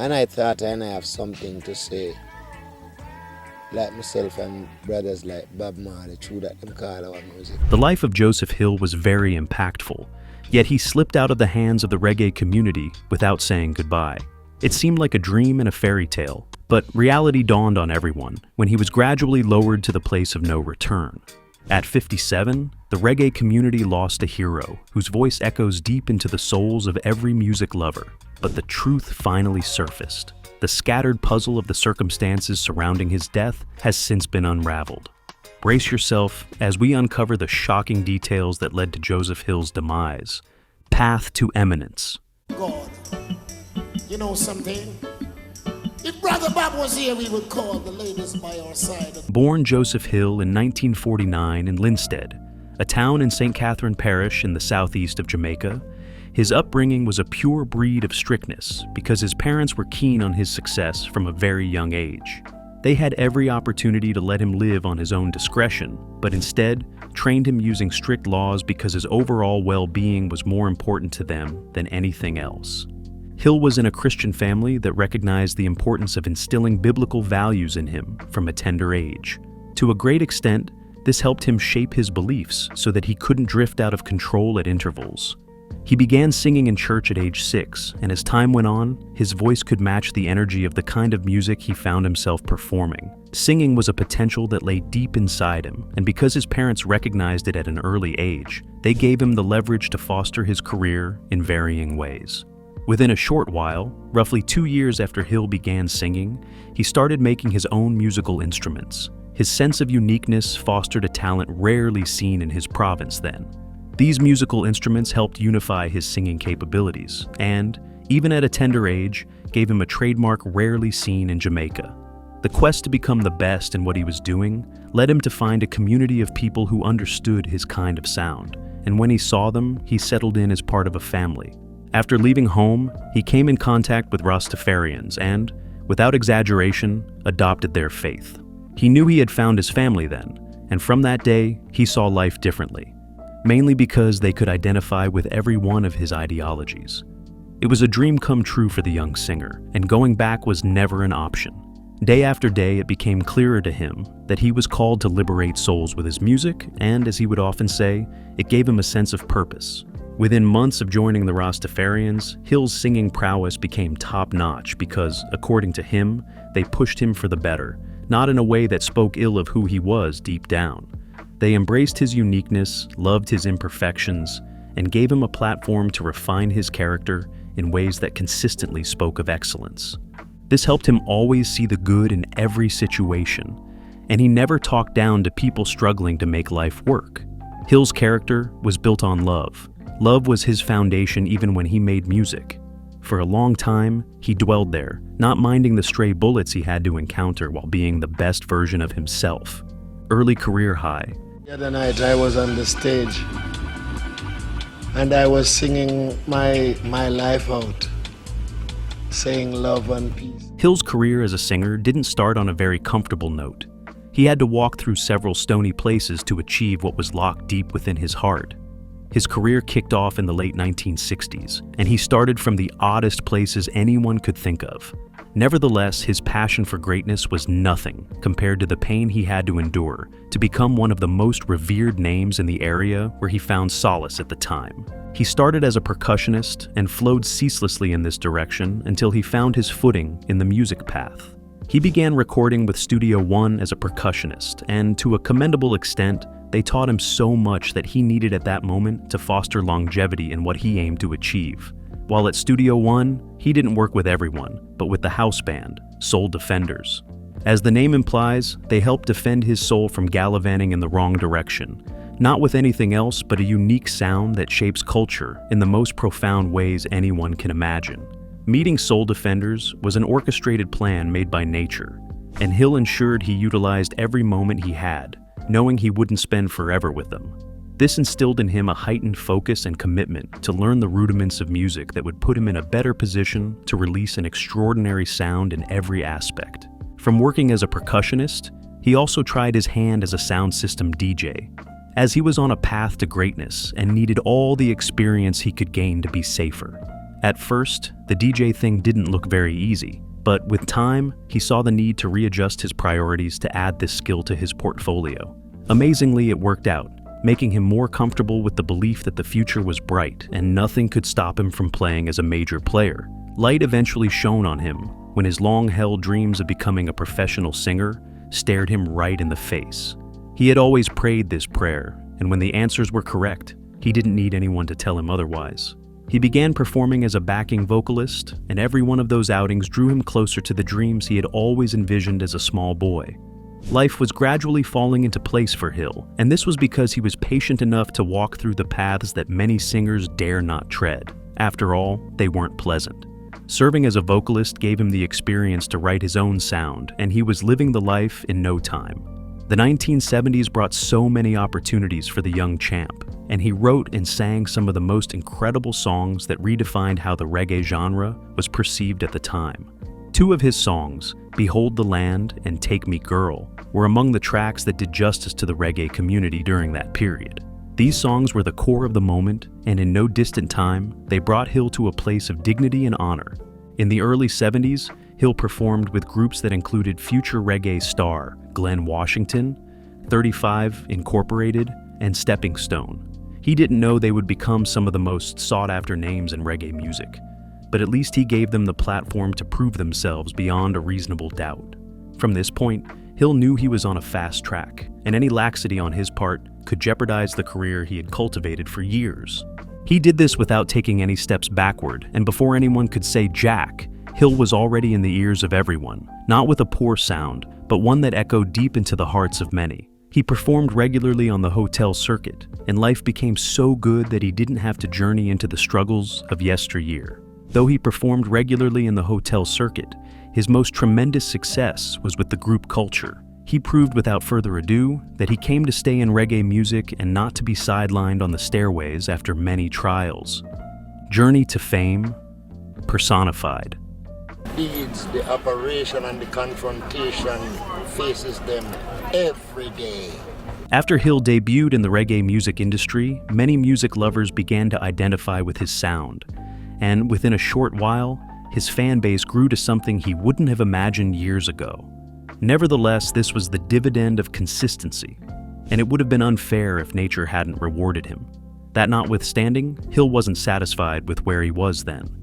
And I thought I have something to say, like myself and brothers like Bob Marley, true that them call our music. The life of Joseph Hill was very impactful, yet he slipped out of the hands of the reggae community without saying goodbye. It seemed like a dream and a fairy tale, but reality dawned on everyone when he was gradually lowered to the place of no return. At 57, the reggae community lost a hero whose voice echoes deep into the souls of every music lover. But the truth finally surfaced. The scattered puzzle of the circumstances surrounding his death has since been unraveled. Brace yourself as we uncover the shocking details that led to Joseph Hill's demise. Path to eminence. God, you know something? If Brother Bob was here, we would call the ladies by our side. Born Joseph Hill in 1949 in Linstead, a town in St. Catherine Parish in the southeast of Jamaica, his upbringing was a pure breed of strictness because his parents were keen on his success from a very young age. They had every opportunity to let him live on his own discretion, but instead trained him using strict laws because his overall well-being was more important to them than anything else. Hill was in a Christian family that recognized the importance of instilling biblical values in him from a tender age. To a great extent, this helped him shape his beliefs so that he couldn't drift out of control at intervals. He began singing in church at age 6, and as time went on, his voice could match the energy of the kind of music he found himself performing. Singing was a potential that lay deep inside him, and because his parents recognized it at an early age, they gave him the leverage to foster his career in varying ways. Within a short while, roughly 2 years after Hill began singing, he started making his own musical instruments. His sense of uniqueness fostered a talent rarely seen in his province then. These musical instruments helped unify his singing capabilities and, even at a tender age, gave him a trademark rarely seen in Jamaica. The quest to become the best in what he was doing led him to find a community of people who understood his kind of sound, and when he saw them, he settled in as part of a family. After leaving home, he came in contact with Rastafarians and, without exaggeration, adopted their faith. He knew he had found his family then, and from that day, he saw life differently. Mainly because they could identify with every one of his ideologies. It was a dream come true for the young singer, and going back was never an option. Day after day, it became clearer to him that he was called to liberate souls with his music, and as he would often say, it gave him a sense of purpose. Within months of joining the Rastafarians, Hill's singing prowess became top-notch because, according to him, they pushed him for the better, not in a way that spoke ill of who he was deep down. They embraced his uniqueness, loved his imperfections, and gave him a platform to refine his character in ways that consistently spoke of excellence. This helped him always see the good in every situation, and he never talked down to people struggling to make life work. Hill's character was built on love. Love was his foundation even when he made music. For a long time, he dwelled there, not minding the stray bullets he had to encounter while being the best version of himself. Early career high. The other night I was on the stage and I was singing my life out, saying love and peace. Hill's career as a singer didn't start on a very comfortable note. He had to walk through several stony places to achieve what was locked deep within his heart. His career kicked off in the late 1960s, and he started from the oddest places anyone could think of. Nevertheless, his passion for greatness was nothing compared to the pain he had to endure to become one of the most revered names in the area where he found solace at the time. He started as a percussionist and flowed ceaselessly in this direction until he found his footing in the music path. He began recording with Studio One as a percussionist, and to a commendable extent, they taught him so much that he needed at that moment to foster longevity in what he aimed to achieve. While at Studio One, he didn't work with everyone, but with the house band, Soul Defenders. As the name implies, they helped defend his soul from gallivanting in the wrong direction, not with anything else but a unique sound that shapes culture in the most profound ways anyone can imagine. Meeting Soul Defenders was an orchestrated plan made by nature, and Hill ensured he utilized every moment he had, knowing he wouldn't spend forever with them. This instilled in him a heightened focus and commitment to learn the rudiments of music that would put him in a better position to release an extraordinary sound in every aspect. From working as a percussionist, he also tried his hand as a sound system DJ, as he was on a path to greatness and needed all the experience he could gain to be safer. At first, the DJ thing didn't look very easy, but with time, he saw the need to readjust his priorities to add this skill to his portfolio. Amazingly, it worked out, making him more comfortable with the belief that the future was bright and nothing could stop him from playing as a major player. Light eventually shone on him when his long-held dreams of becoming a professional singer stared him right in the face. He had always prayed this prayer, and when the answers were correct, he didn't need anyone to tell him otherwise. He began performing as a backing vocalist, and every one of those outings drew him closer to the dreams he had always envisioned as a small boy. Life was gradually falling into place for Hill, and this was because he was patient enough to walk through the paths that many singers dare not tread. After all, they weren't pleasant. Serving as a vocalist gave him the experience to write his own sound, and he was living the life in no time. The 1970s brought so many opportunities for the young champ, and he wrote and sang some of the most incredible songs that redefined how the reggae genre was perceived at the time. Two of his songs, Behold the Land and Take Me Girl, were among the tracks that did justice to the reggae community during that period. These songs were the core of the moment, and in no distant time, they brought Hill to a place of dignity and honor. In the early 70s, Hill performed with groups that included future reggae star Glenn Washington, 35 Incorporated, and Stepping Stone. He didn't know they would become some of the most sought-after names in reggae music, but at least he gave them the platform to prove themselves beyond a reasonable doubt. From this point, Hill knew he was on a fast track, and any laxity on his part could jeopardize the career he had cultivated for years. He did this without taking any steps backward, and before anyone could say Jack, Hill was already in the ears of everyone, not with a poor sound, but one that echoed deep into the hearts of many. He performed regularly on the hotel circuit, and life became so good that he didn't have to journey into the struggles of yesteryear. Though he performed regularly in the hotel circuit, his most tremendous success was with the group culture. He proved without further ado that he came to stay in reggae music and not to be sidelined on the stairways after many trials. Journey to fame, personified. Deeds, the operation and the confrontation faces them every day. After Hill debuted in the reggae music industry, many music lovers began to identify with his sound. And within a short while, his fan base grew to something he wouldn't have imagined years ago. Nevertheless, this was the dividend of consistency, and it would have been unfair if nature hadn't rewarded him. That notwithstanding, Hill wasn't satisfied with where he was then.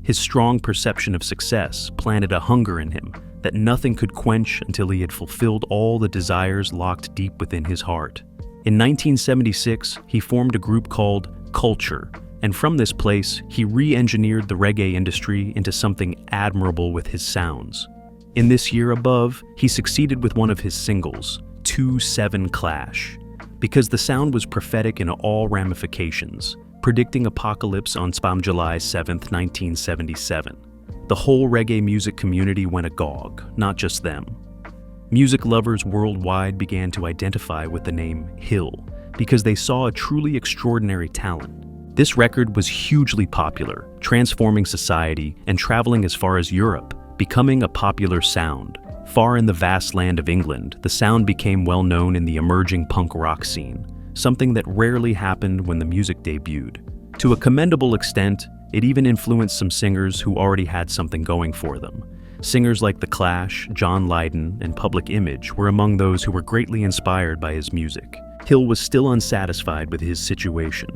His strong perception of success planted a hunger in him that nothing could quench until he had fulfilled all the desires locked deep within his heart. In 1976, he formed a group called Culture, and from this place, he re-engineered the reggae industry into something admirable with his sounds. In this year above, he succeeded with one of his singles, 2-7 Clash, because the sound was prophetic in all ramifications, predicting apocalypse on July 7, 1977. The whole reggae music community went agog, not just them. Music lovers worldwide began to identify with the name Hill because they saw a truly extraordinary talent. This record was hugely popular, transforming society and traveling as far as Europe, becoming a popular sound. Far in the vast land of England, the sound became well known in the emerging punk rock scene, something that rarely happened when the music debuted. To a commendable extent, it even influenced some singers who already had something going for them. Singers like The Clash, John Lydon, and Public Image were among those who were greatly inspired by his music. Hill was still unsatisfied with his situation.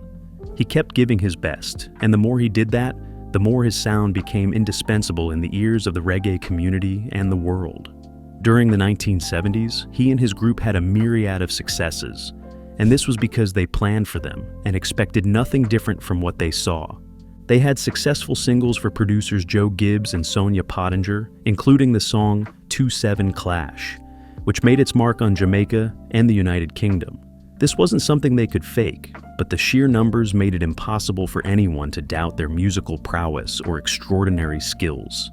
He kept giving his best, and the more he did that, the more his sound became indispensable in the ears of the reggae community and the world. During the 1970s, he and his group had a myriad of successes, and this was because they planned for them and expected nothing different from what they saw. They had successful singles for producers Joe Gibbs and Sonia Pottinger, including the song 2-7 Clash, which made its mark on Jamaica and the United Kingdom. This wasn't something they could fake, but the sheer numbers made it impossible for anyone to doubt their musical prowess or extraordinary skills.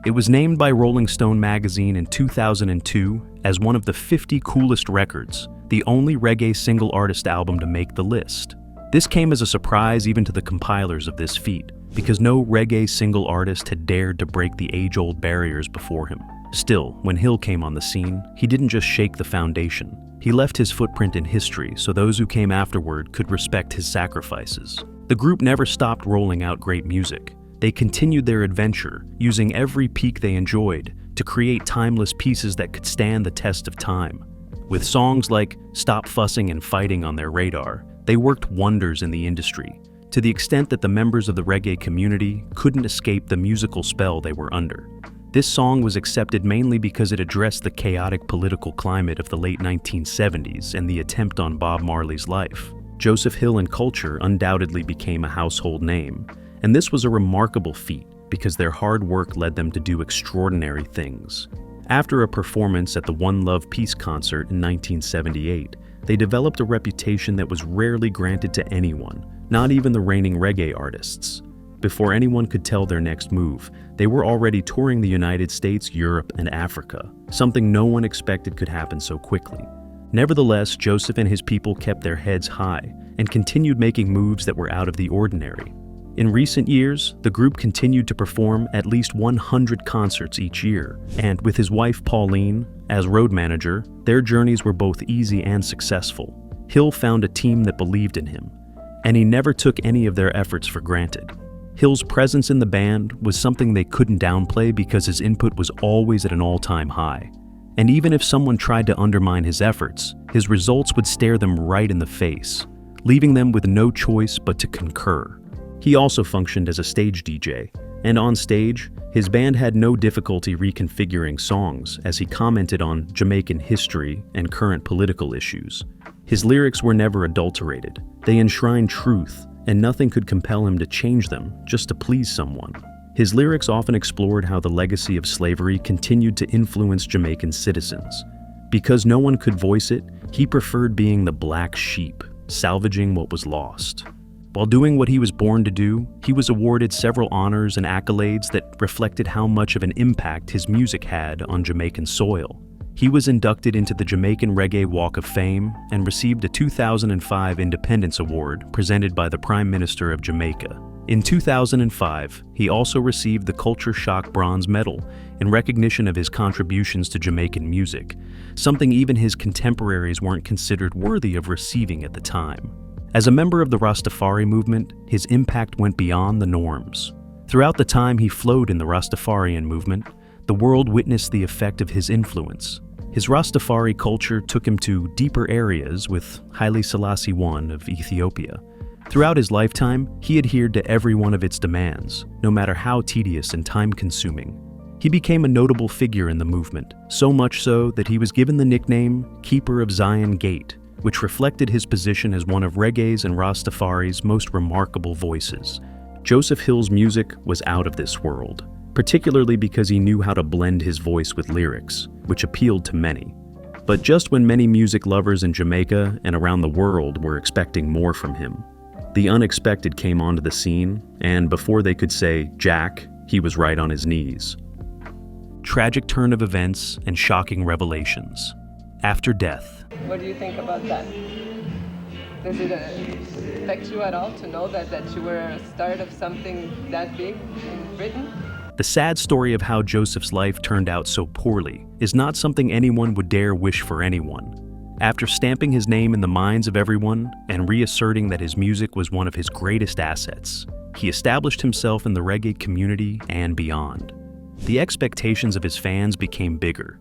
It was named by Rolling Stone magazine in 2002 as one of the 50 coolest records, the only reggae single artist album to make the list. This came as a surprise even to the compilers of this feat, because no reggae single artist had dared to break the age-old barriers before him. Still, when Hill came on the scene, he didn't just shake the foundation. He left his footprint in history so those who came afterward could respect his sacrifices. The group never stopped rolling out great music. They continued their adventure, using every peak they enjoyed to create timeless pieces that could stand the test of time. With songs like Stop Fussing and Fighting on their radar, they worked wonders in the industry, to the extent that the members of the reggae community couldn't escape the musical spell they were under. This song was accepted mainly because it addressed the chaotic political climate of the late 1970s and the attempt on Bob Marley's life. Joseph Hill and Culture undoubtedly became a household name, and this was a remarkable feat because their hard work led them to do extraordinary things. After a performance at the One Love Peace concert in 1978, they developed a reputation that was rarely granted to anyone, not even the reigning reggae artists. Before anyone could tell their next move, they were already touring the United States, Europe, and Africa, something no one expected could happen so quickly. Nevertheless, Joseph and his people kept their heads high and continued making moves that were out of the ordinary. In recent years, the group continued to perform at least 100 concerts each year, and with his wife Pauline as road manager, their journeys were both easy and successful. Hill found a team that believed in him, and he never took any of their efforts for granted. Hill's presence in the band was something they couldn't downplay because his input was always at an all-time high. And even if someone tried to undermine his efforts, his results would stare them right in the face, leaving them with no choice but to concur. He also functioned as a stage DJ, and on stage, his band had no difficulty reconfiguring songs as he commented on Jamaican history and current political issues. His lyrics were never adulterated. They enshrined truth, and nothing could compel him to change them just to please someone. His lyrics often explored how the legacy of slavery continued to influence Jamaican citizens. Because no one could voice it, he preferred being the black sheep, salvaging what was lost. While doing what he was born to do, he was awarded several honors and accolades that reflected how much of an impact his music had on Jamaican soil. He was inducted into the Jamaican Reggae Walk of Fame and received a 2005 Independence Award presented by the Prime Minister of Jamaica. In 2005, he also received the Culture Shock Bronze Medal in recognition of his contributions to Jamaican music, something even his contemporaries weren't considered worthy of receiving at the time. As a member of the Rastafari movement, his impact went beyond the norms. Throughout the time he flowed in the Rastafarian movement, the world witnessed the effect of his influence. His Rastafari culture took him to deeper areas with Haile Selassie I of Ethiopia. Throughout his lifetime, he adhered to every one of its demands, no matter how tedious and time-consuming. He became a notable figure in the movement, so much so that he was given the nickname Keeper of Zion Gate, which reflected his position as one of reggae's and Rastafari's most remarkable voices. Joseph Hill's music was out of this world, particularly because he knew how to blend his voice with lyrics, which appealed to many. But just when many music lovers in Jamaica and around the world were expecting more from him, the unexpected came onto the scene, and before they could say, Jack, he was right on his knees. Tragic turn of events and shocking revelations. After death. What do you think about that? Does it affect you at all to know that you were a start of something that big in Britain? The sad story of how Joseph's life turned out so poorly is not something anyone would dare wish for anyone. After stamping his name in the minds of everyone and reasserting that his music was one of his greatest assets, he established himself in the reggae community and beyond. The expectations of his fans became bigger,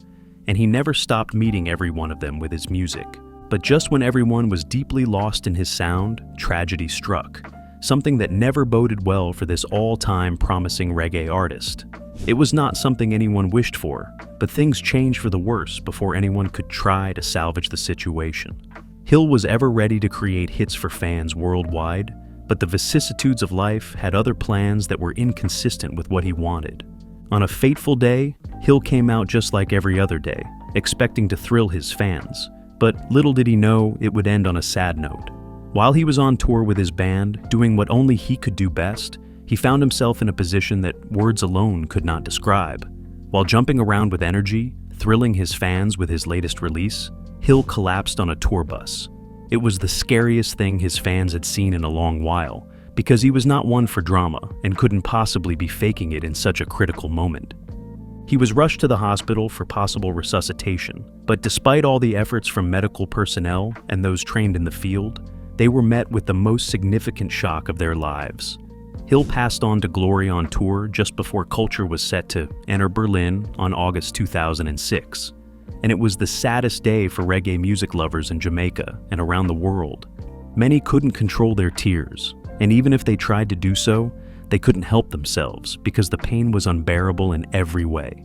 and he never stopped meeting every one of them with his music. But just when everyone was deeply lost in his sound, tragedy struck, something that never boded well for this all-time promising reggae artist. It was not something anyone wished for, but things changed for the worse before anyone could try to salvage the situation. Hill was ever ready to create hits for fans worldwide, but the vicissitudes of life had other plans that were inconsistent with what he wanted. On a fateful day, Hill came out just like every other day, expecting to thrill his fans, but little did he know it would end on a sad note. While he was on tour with his band, doing what only he could do best, he found himself in a position that words alone could not describe. While jumping around with energy, thrilling his fans with his latest release, Hill collapsed on a tour bus. It was the scariest thing his fans had seen in a long while, because he was not one for drama and couldn't possibly be faking it in such a critical moment. He was rushed to the hospital for possible resuscitation, but despite all the efforts from medical personnel and those trained in the field, they were met with the most significant shock of their lives. Hill passed on to glory on tour just before Culture was set to enter Berlin on August 2006. And it was the saddest day for reggae music lovers in Jamaica and around the world. Many couldn't control their tears, and even if they tried to do so, they couldn't help themselves because the pain was unbearable in every way.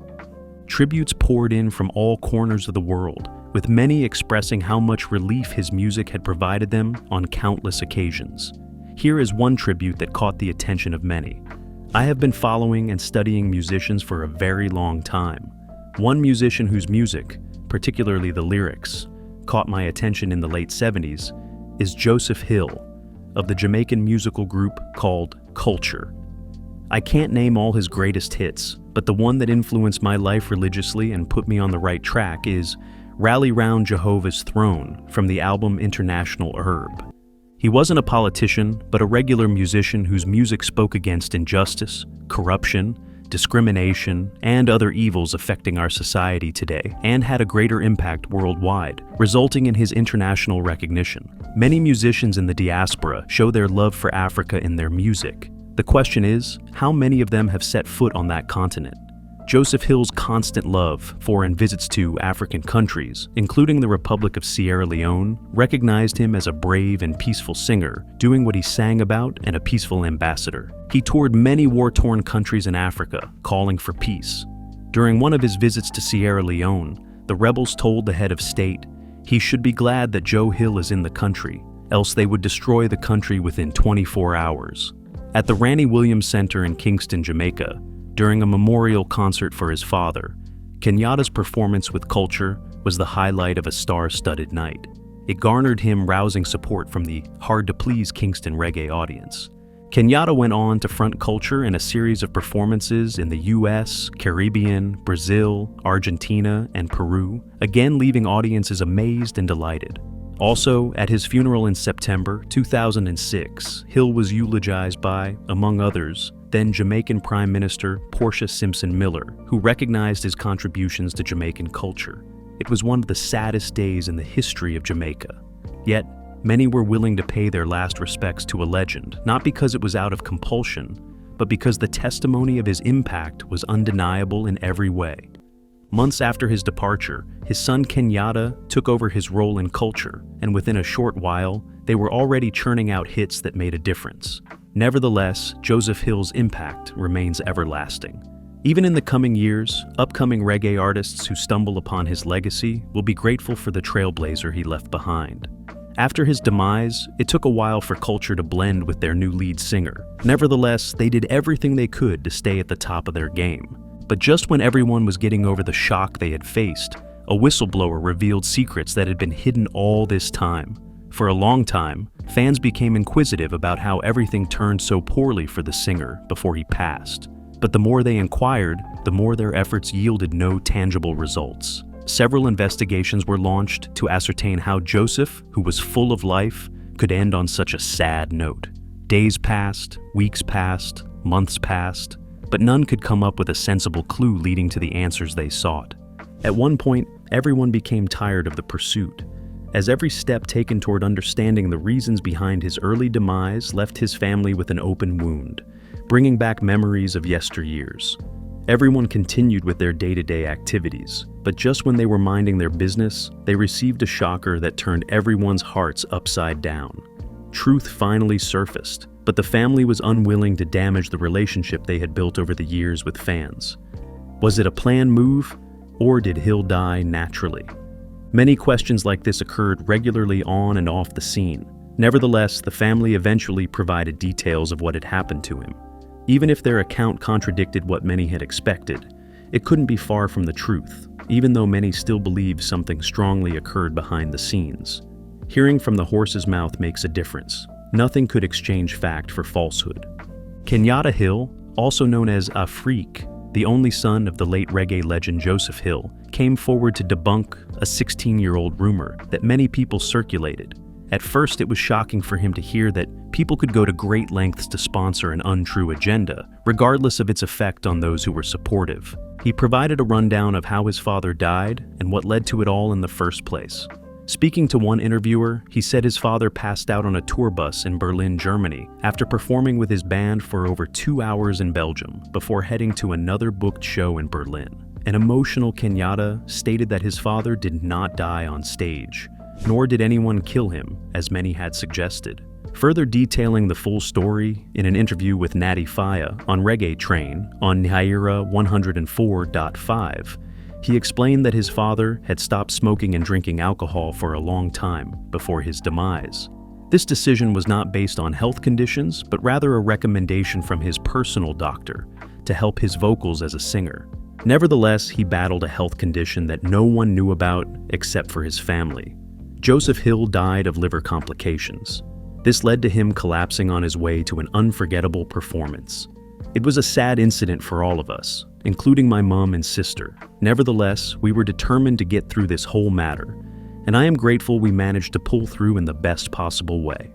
Tributes poured in from all corners of the world, with many expressing how much relief his music had provided them on countless occasions. Here is one tribute that caught the attention of many. I have been following and studying musicians for a very long time. One musician whose music, particularly the lyrics, caught my attention in the late 70s is Joseph Hill, of the Jamaican musical group called Culture. I can't name all his greatest hits, but the one that influenced my life religiously and put me on the right track is Rally Round Jehovah's Throne from the album International Herb. He wasn't a politician, but a regular musician whose music spoke against injustice, corruption, discrimination, and other evils affecting our society today, and had a greater impact worldwide, resulting in his international recognition. Many musicians in the diaspora show their love for Africa in their music. The question is, how many of them have set foot on that continent? Joseph Hill's constant love for and visits to African countries, including the Republic of Sierra Leone, recognized him as a brave and peaceful singer, doing what he sang about and a peaceful ambassador. He toured many war-torn countries in Africa, calling for peace. During one of his visits to Sierra Leone, the rebels told the head of state he should be glad that Joe Hill is in the country, else they would destroy the country within 24 hours. At the Randy Williams Center in Kingston, Jamaica, during a memorial concert for his father, Kenyatta's performance with Culture was the highlight of a star-studded night. It garnered him rousing support from the hard-to-please Kingston reggae audience. Kenyatta went on to front Culture in a series of performances in the US, Caribbean, Brazil, Argentina, and Peru, again leaving audiences amazed and delighted. Also, at his funeral in September 2006, Hill was eulogized by, among others, then Jamaican Prime Minister Portia Simpson Miller, who recognized his contributions to Jamaican culture. It was one of the saddest days in the history of Jamaica. Yet, many were willing to pay their last respects to a legend, not because it was out of compulsion, but because the testimony of his impact was undeniable in every way. Months after his departure, his son Kenyatta took over his role in Culture, and within a short while, they were already churning out hits that made a difference. Nevertheless, Joseph Hill's impact remains everlasting. Even in the coming years, upcoming reggae artists who stumble upon his legacy will be grateful for the trailblazer he left behind. After his demise, it took a while for Culture to blend with their new lead singer. Nevertheless, they did everything they could to stay at the top of their game. But just when everyone was getting over the shock they had faced, a whistleblower revealed secrets that had been hidden all this time. For a long time, fans became inquisitive about how everything turned so poorly for the singer before he passed. But the more they inquired, the more their efforts yielded no tangible results. Several investigations were launched to ascertain how Joseph, who was full of life, could end on such a sad note. Days passed, weeks passed, months passed, but none could come up with a sensible clue leading to the answers they sought. At one point, everyone became tired of the pursuit, as every step taken toward understanding the reasons behind his early demise left his family with an open wound, bringing back memories of yesteryears. Everyone continued with their day-to-day activities, but just when they were minding their business, they received a shocker that turned everyone's hearts upside down. Truth finally surfaced, but the family was unwilling to damage the relationship they had built over the years with fans. Was it a planned move, or did Hill die naturally? Many questions like this occurred regularly on and off the scene. Nevertheless, the family eventually provided details of what had happened to him. Even if their account contradicted what many had expected, it couldn't be far from the truth, even though many still believe something strongly occurred behind the scenes. Hearing from the horse's mouth makes a difference. Nothing could exchange fact for falsehood. Kenyatta Hill, also known as Afrique, the only son of the late reggae legend Joseph Hill, came forward to debunk a 16-year-old rumor that many people circulated. At first, it was shocking for him to hear that people could go to great lengths to sponsor an untrue agenda, regardless of its effect on those who were supportive. He provided a rundown of how his father died and what led to it all in the first place. Speaking to one interviewer, he said his father passed out on a tour bus in Berlin, Germany, after performing with his band for over 2 hours in Belgium before heading to another booked show in Berlin. An emotional Kenyatta stated that his father did not die on stage, nor did anyone kill him, as many had suggested. Further detailing the full story in an interview with Natty Faya on Reggae Train on Naira 104.5, he explained that his father had stopped smoking and drinking alcohol for a long time before his demise. This decision was not based on health conditions, but rather a recommendation from his personal doctor to help his vocals as a singer. Nevertheless, he battled a health condition that no one knew about except for his family. Joseph Hill died of liver complications. This led to him collapsing on his way to an unforgettable performance. It was a sad incident for all of us, including my mom and sister. Nevertheless, we were determined to get through this whole matter, and I am grateful we managed to pull through in the best possible way.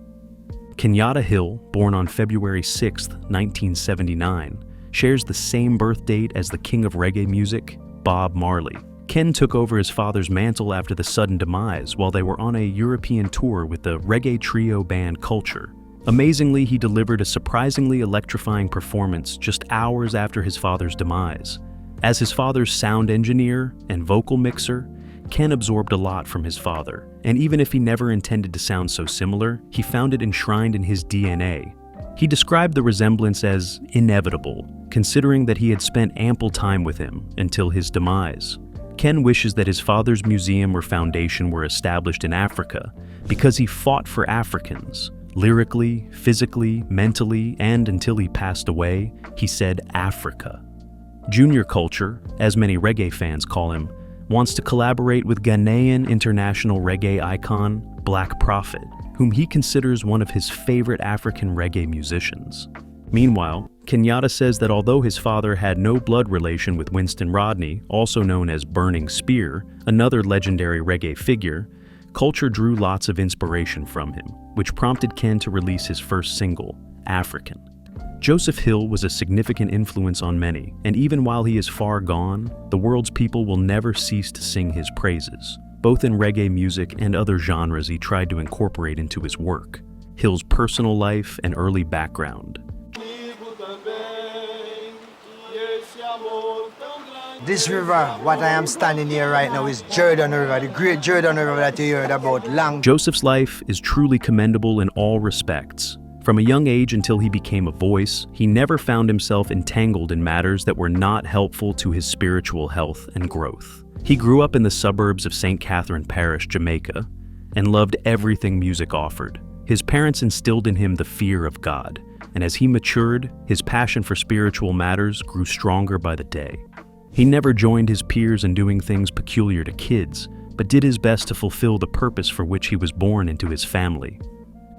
Kenyatta Hill, born on February 6, 1979, shares the same birth date as the king of reggae music, Bob Marley. Ken took over his father's mantle after the sudden demise while they were on a European tour with the reggae trio band Culture. Amazingly, he delivered a surprisingly electrifying performance just hours after his father's demise. As his father's sound engineer and vocal mixer, Ken absorbed a lot from his father, and even if he never intended to sound so similar, he found it enshrined in his DNA. He described the resemblance as inevitable, considering that he had spent ample time with him until his demise. Ken wishes that his father's museum or foundation were established in Africa because he fought for Africans. Lyrically, physically, mentally, and until he passed away, he said Africa. Junior Culture, as many reggae fans call him, wants to collaborate with Ghanaian international reggae icon Black Prophet, whom he considers one of his favorite African reggae musicians. Meanwhile, Kenyatta says that although his father had no blood relation with Winston Rodney, also known as Burning Spear, another legendary reggae figure, Culture drew lots of inspiration from him, which prompted Ken to release his first single, African. Joseph Hill was a significant influence on many, and even while he is far gone, the world's people will never cease to sing his praises, both in reggae music and other genres he tried to incorporate into his work. Hill's personal life and early background. This river, what I am standing here right now, is Jordan River, the great Jordan River that you heard about long. Joseph's life is truly commendable in all respects. From a young age until he became a voice, he never found himself entangled in matters that were not helpful to his spiritual health and growth. He grew up in the suburbs of St. Catherine Parish, Jamaica, and loved everything music offered. His parents instilled in him the fear of God, and as he matured, his passion for spiritual matters grew stronger by the day. He never joined his peers in doing things peculiar to kids, but did his best to fulfill the purpose for which he was born into his family.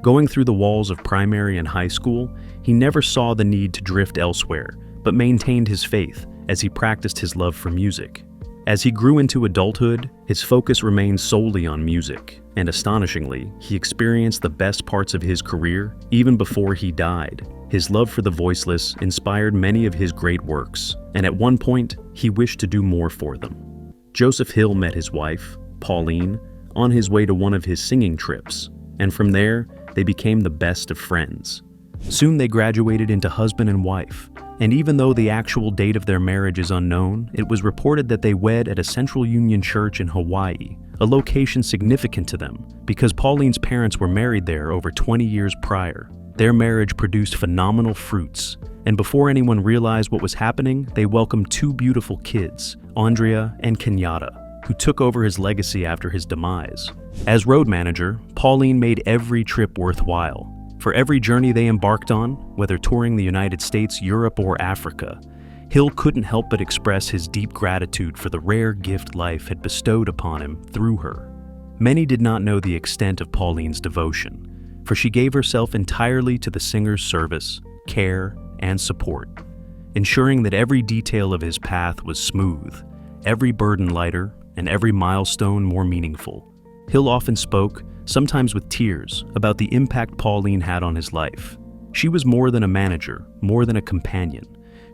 Going through the walls of primary and high school, he never saw the need to drift elsewhere, but maintained his faith as he practiced his love for music. As he grew into adulthood, his focus remained solely on music, and astonishingly, he experienced the best parts of his career even before he died. His love for the voiceless inspired many of his great works, and at one point, he wished to do more for them. Joseph Hill met his wife, Pauline, on his way to one of his singing trips, and from there, they became the best of friends. Soon they graduated into husband and wife, and even though the actual date of their marriage is unknown, it was reported that they wed at a Central Union Church in Hawaii, a location significant to them because Pauline's parents were married there over 20 years prior. Their marriage produced phenomenal fruits, and before anyone realized what was happening, they welcomed two beautiful kids, Andrea and Kenyatta, who took over his legacy after his demise. As road manager, Pauline made every trip worthwhile. For every journey they embarked on, whether touring the United States, Europe, or Africa, Hill couldn't help but express his deep gratitude for the rare gift life had bestowed upon him through her. Many did not know the extent of Pauline's devotion, for she gave herself entirely to the singer's service, care, and support, ensuring that every detail of his path was smooth, every burden lighter, and every milestone more meaningful. Hill often spoke, sometimes with tears, about the impact Pauline had on his life. She was more than a manager, more than a companion.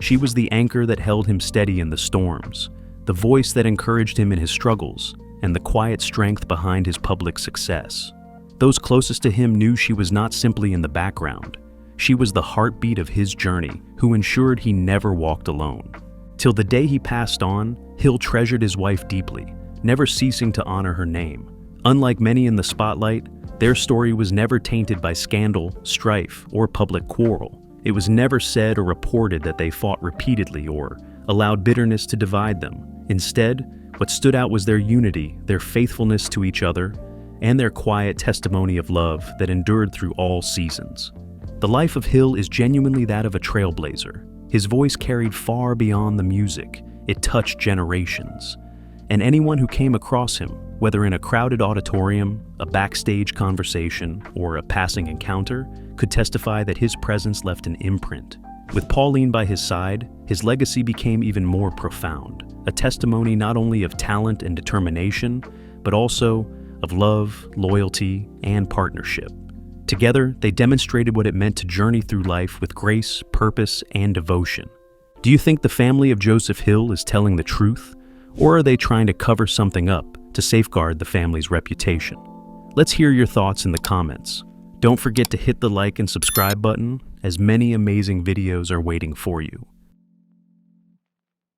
She was the anchor that held him steady in the storms, the voice that encouraged him in his struggles, and the quiet strength behind his public success. Those closest to him knew she was not simply in the background. She was the heartbeat of his journey, who ensured he never walked alone. Till the day he passed on, Hill treasured his wife deeply, never ceasing to honor her name. Unlike many in the spotlight, their story was never tainted by scandal, strife, or public quarrel. It was never said or reported that they fought repeatedly or allowed bitterness to divide them. Instead, what stood out was their unity, their faithfulness to each other, and their quiet testimony of love that endured through all seasons. The life of Hill is genuinely that of a trailblazer. His voice carried far beyond the music. It touched generations. And anyone who came across him, whether in a crowded auditorium, a backstage conversation, or a passing encounter, could testify that his presence left an imprint. With Pauline by his side, his legacy became even more profound, a testimony not only of talent and determination, but also of love, loyalty, and partnership. Together, they demonstrated what it meant to journey through life with grace, purpose, and devotion. Do you think the family of Joseph Hill is telling the truth, or are they trying to cover something up to safeguard the family's reputation? Let's hear your thoughts in the comments. Don't forget to hit the like and subscribe button, as many amazing videos are waiting for you.